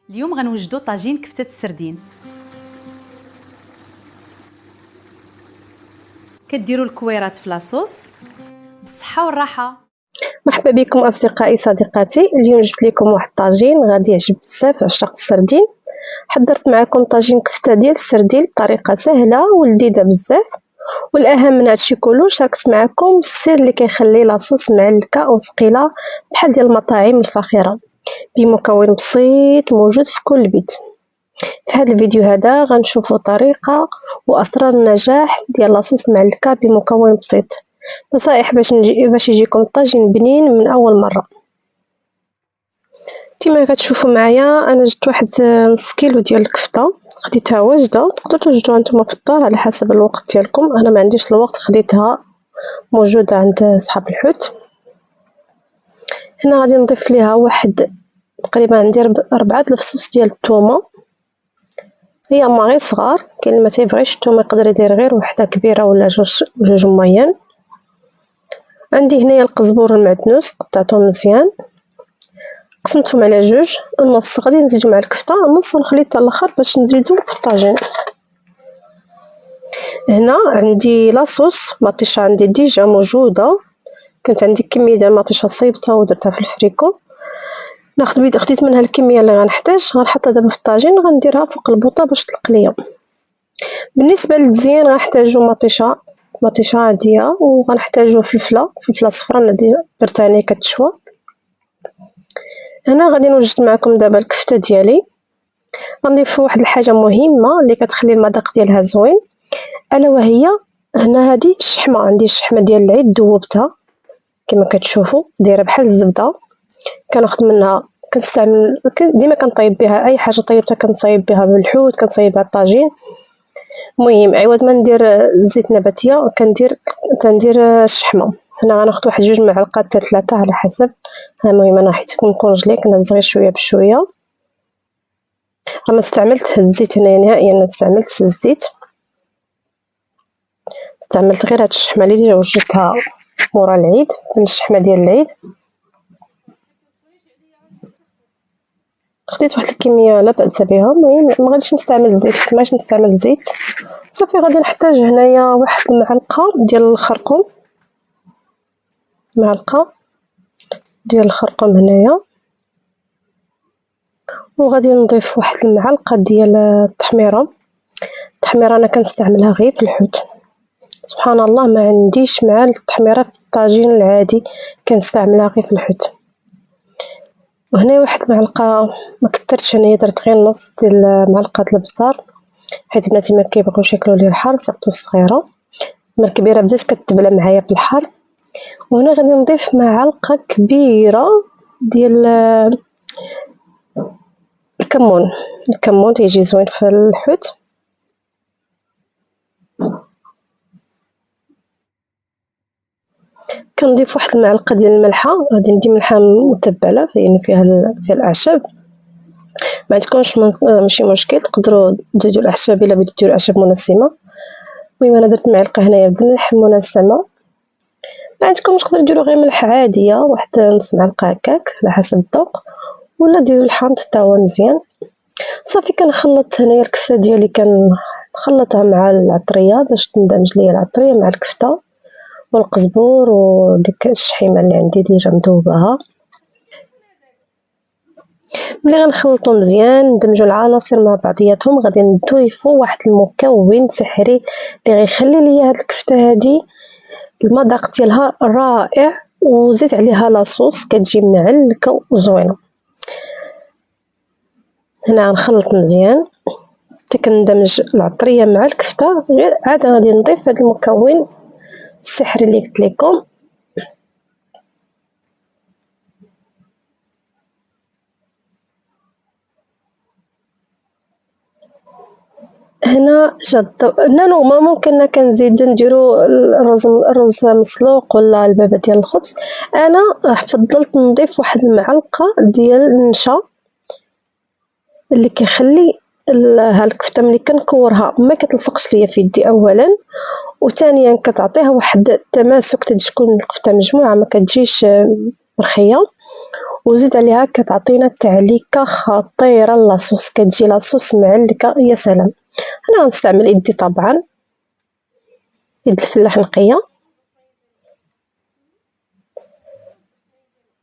اليوم غنوجدو طاجين كفتة السردين. كديروا الكويرات في لاصوص بالصحه والراحه. مرحبا بكم اصدقائي صديقاتي. اليوم جبت لكم واحد الطاجين غادي يعجب بزاف عشاق السردين. حضرت معكم طاجين كفته ديال السردين بطريقه سهله ولذيذه بزاف، والاهم من هادشي كله شاركت معكم السر اللي كيخلي لاصوص معلكه وثقيله بحال ديال المطاعم الفاخره بمكون بسيط موجود في كل بيت. في هذا الفيديو هذا غنشوفوا طريقه واسرار النجاح ديال لاصوص المعلكه بمكون بسيط، نصائح باش يجيكم الطاجين بنين من اول مره. كما كتشوفوا معايا انا جبت واحد نص كيلو ديال الكفته، خديتها واجده، تقدروا توجدوها نتوما في الدار على حسب الوقت ديالكم. انا ما عنديش الوقت، خديتها موجوده عند صحاب الحوت. هنا غادي نضيف ليها واحد تقريبا ندير 4 الفصوص ديال الثومه، هي ما غير صغار، كاين اللي ما تيبغيش الثومه يقدر يدير غير وحده كبيره ولا جوج ميان. عندي هنايا القزبور المعدنوس قطعته مزيان، قسمتهم على جوج، النص غادي نزيدو مع الكفته، النص نخليه حتى الاخر باش نزيدو في الطاجين. هنا عندي لاصوص مطيشه عندي ديجا موجوده، كانت عندي كميه ديال المطيشه صيبتها ودرتها في الفريكو. خديت منها الكميه اللي غنحتاج، غنحطها دابا في الطاجين، غنديرها فوق البوطه باش تطلق ليا. بالنسبه للتزيين غنحتاجو مطيشه عاديه، وغنحتاجو فلفله صفراء اللي درتها انا كتشوى. هنا غادي نوجد معكم دابا الكفته ديالي. غنضيف واحد الحاجه مهمه اللي كتخلي المذاق ديالها زوين، الا وهي هنا هذه الشحمه. عندي الشحمه ديال العيد ذوبتها كما كتشوفوا، دايره بحال الزبده. كناخذ منها كنستعمل ديما كنطيب بها اي حاجه طيبتها، كنصايب بها بالحوت، كنصايب بها الطاجين. المهم عوض ما ندير زيت نباتيه تندير الشحمه. هنا غناخذ واحد 2 معالق حتى 3 على حسب. المهم انا حيت كونجلي كنهز غير شويه بشويه. ما استعملت الزيت هنايا نهائيا، ما استعملتش الزيت، استعملت غير هاد الشحمه اللي وجدتها مورا العيد من الشحمه ديال العيد. خديت واحد الكميه لا باس بها. المهم ما غاديش نستعمل الزيت، كيفاش نستعمل الزيت صافي. غادي نحتاج هنايا واحد المعلقه ديال الخرقوم، معلقه ديال الخرقوم هنايا، وغادي نضيف واحد المعلقه ديال التحميره انا كنستعملها غير في الحوت. سبحان الله ما عنديش مع التحميره في الطاجين العادي، كنستعملها غير في الحوت. وهنا واحد المعلقه، ما كثرتش، انا درت غير نص ديال معلقه البزار حيت بناتي ما كيبغيوش ياكلوا ليه الحار، صيفطوا الصغيره. ما الكبيره بدات كتبلى معايا بالحار. وهنا غادي نضيف معلقه كبيره ديال الكمون تيجي زوين في الحوت. كنضيف واحد المعلقه ديال الملحه، غادي ندي ملحه متبله يعني فيها الاعشاب. ما عندكمش ماشي مشكل، تقدروا تزيدوا الاعشاب الا بغيتوا ديروا اعشاب منسمه. المهم انا درت معلقه هنايا د الملح منسمه. ما عندكمش تقدروا ديروا غير ملح عاديه، واحد نص معلقه هكاك على حسب الذوق، ولا ديروا الحامض حتى هو مزيان. صافي كنخلط هنايا الكفته ديالي، كنخلطها مع العطريه باش تندمج ليا العطريه مع الكفته والقزبور وديك الشحيمه اللي عندي ديجا مذوباها. ملي غنخلطو مزيان ندمجو العناصر مع بعضياتهم، غادي نضيفو واحد المكون سحري اللي غيخلي ليا هاد الكفته هادي المذاق ديالها رائع، وزيد عليها لاصوص كتجي معلكه وزوينه. هنا غنخلط مزيان حتى كندمج العطريه مع الكفته، غير عاد غادي نضيف هذا المكون السحري اللي قلت لكم. هنا هنا نورمالمون كنا كنزيدو نديرو الرز مسلوق ولا البابه ديال الخبز. انا فضلت نضيف واحد المعلقه ديال النشا اللي كيخلي الكفته ملي كنكورها ما كتلصقش ليا في يدي اولا، وثانيا كتعطيها واحد التماسك، تكون الكفته مجموعه ما كتجيش مرخيه. وزيد عليها كتعطينا تعليكه خطيره لاصوص، كتجي لاصوص معلكه يا سلام. انا غنستعمل يدي طبعا، يد الفلاح نقيه.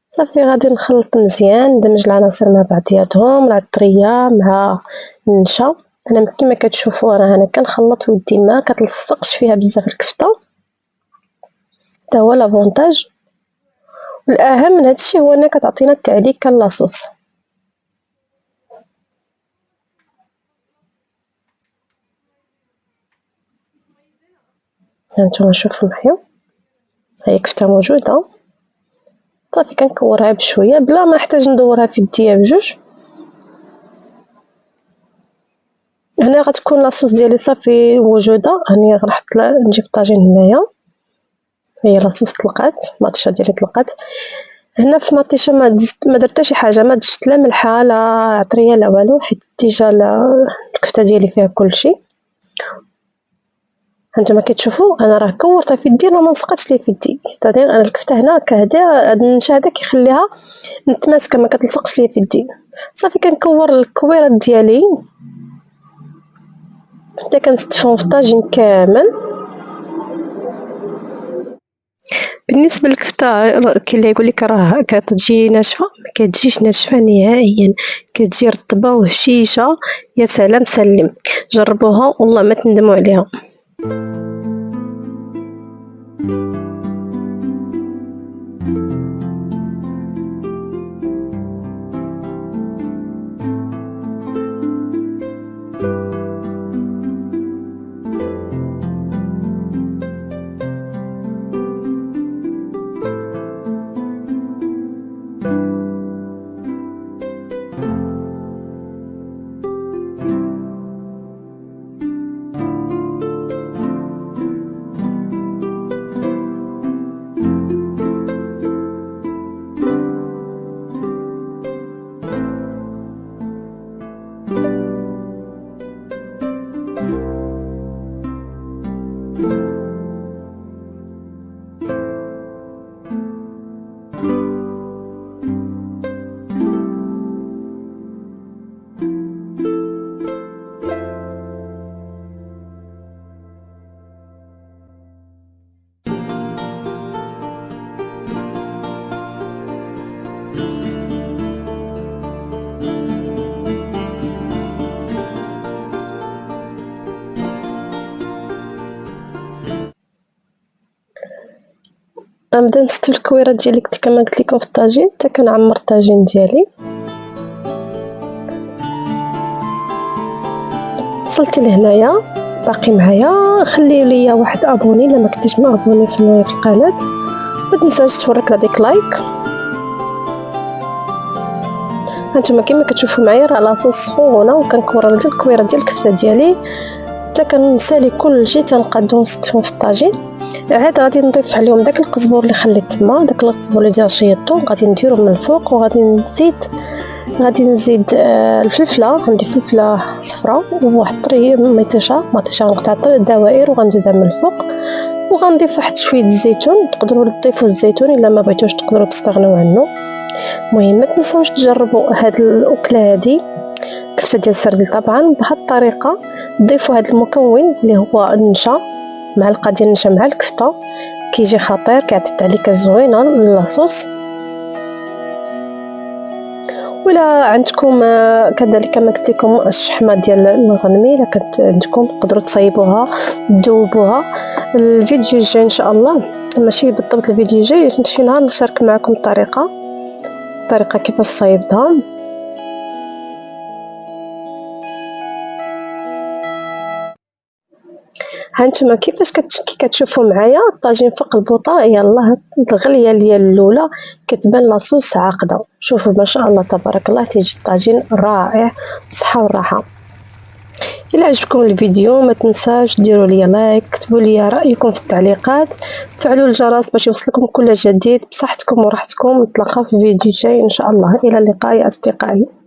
صافي غادي نخلط مزيان، ندمج العناصر مع بعضياتهم، العطريه مع النشا. انا كما كتشوفوا راه انا كنخلط ويدي ما كتلصقش فيها بزاف الكفته، حتى هو لافونتاج. والاهم من هادشي هو انها كتعطينا التعليكه لاصوص. هانتوما شوفوا معايا، هي كفته موجوده. صافي كنكورها بشويه بلا ما نحتاج ندورها في يديا بجوج. هنا غتكون لاصوص ديالي صافي موجوده. هاني غنحط نجيب الطاجين هنايا، هي لاصوص طلقات، مطيشه ديالي طلقات. هنا في مطيشه ما درت حتى شي حاجه، ما دشت لا ملحه لا عطريه لا والو، حيت ديجا الكفته ديالي فيها كلشي. هانتوما كتشوفوا انا راه كورتها في يدي، راه ما نسقطش لي في يدي. تادير انا الكفته هنا كهدا، هاد النشا هذا كيخليها متماسكه ما كتلصقش لي في يدي. صافي كنكور الكويرات ديالي حتى كنستفهم في الطاجين كامل. بالنسبه للكفته كاين اللي يقول لك راه كتجي ناشفه، ما كتجيش ناشفه نهائيا، كتجي رطبه وهشيشه يا سلام. سلم جربوها والله ما تندموا عليها. غنبدا نستف الكويرات ديالي كما قلت لكم في الطاجين، حتى كنعمر الطاجين ديالي. وصلت لهنايا باقي معايا، خليو ليا واحد ابوني الا ما كنتيش مابوني في القناه. ما تنساش تورك هذيك لايك. هانتوما كما كتشوفوا معايا راه لاصوص سخونه، وكنكور الكويره ديال الكفته ديالي حتى كنسالي كلشي، تنقادو نستفهم في الطاجين. عاد غادي نضيف عليهم داك القزبور اللي خليت تما، داك القزبور اللي ديال شيطو غادي نديرو من الفوق، وغادي نزيد الفلفله. عندي فلفله صفراء وواحد الطري مطيشه غنقطع دوائر وغنزيدها من الفوق، وغنضيف واحد شويه الزيتون. تقدروا تضيفوا الزيتون الا ما بغيتوش تقدروا تستغنوا عنه. المهم ما تنساوش تجربوا هاد الاكله هادي، كفته ديال السردل طبعا بهاد الطريقه. ضيفوا هاد المكون اللي هو النشا، معلقه ديال النشا مع الكفته، كيجي خطير، كيعطي تعليكه زوينه للاصوص. ولا عندكم كذلك كما قلت لكم الشحمه ديال الغنمي، الا كانت عندكم تقدروا تصايبوها تذوبوها. الفيديو الجاي ان شاء الله، ماشي بالضبط الفيديو الجاي، شي نهار نشارك معكم الطريقه كيفاش صايبتها. هانتوما كيفاش كتشوفوا معايا الطاجين فوق البوطه، يلاه الغليه ديال الاولى كتبان لاصوص عاقده. شوفوا ما شاء الله تبارك الله، تيجي الطاجين رائع بالصحه والراحه. الى عجبكم الفيديو ما تنساوش ديروا لي لايك، كتبوا لي رايكم في التعليقات، فعلوا الجرس باش يوصلكم كل جديد. بصحتكم وراحتكم، نتلاقاو في الفيديو الجاي ان شاء الله. الى اللقاء يا اصدقائي.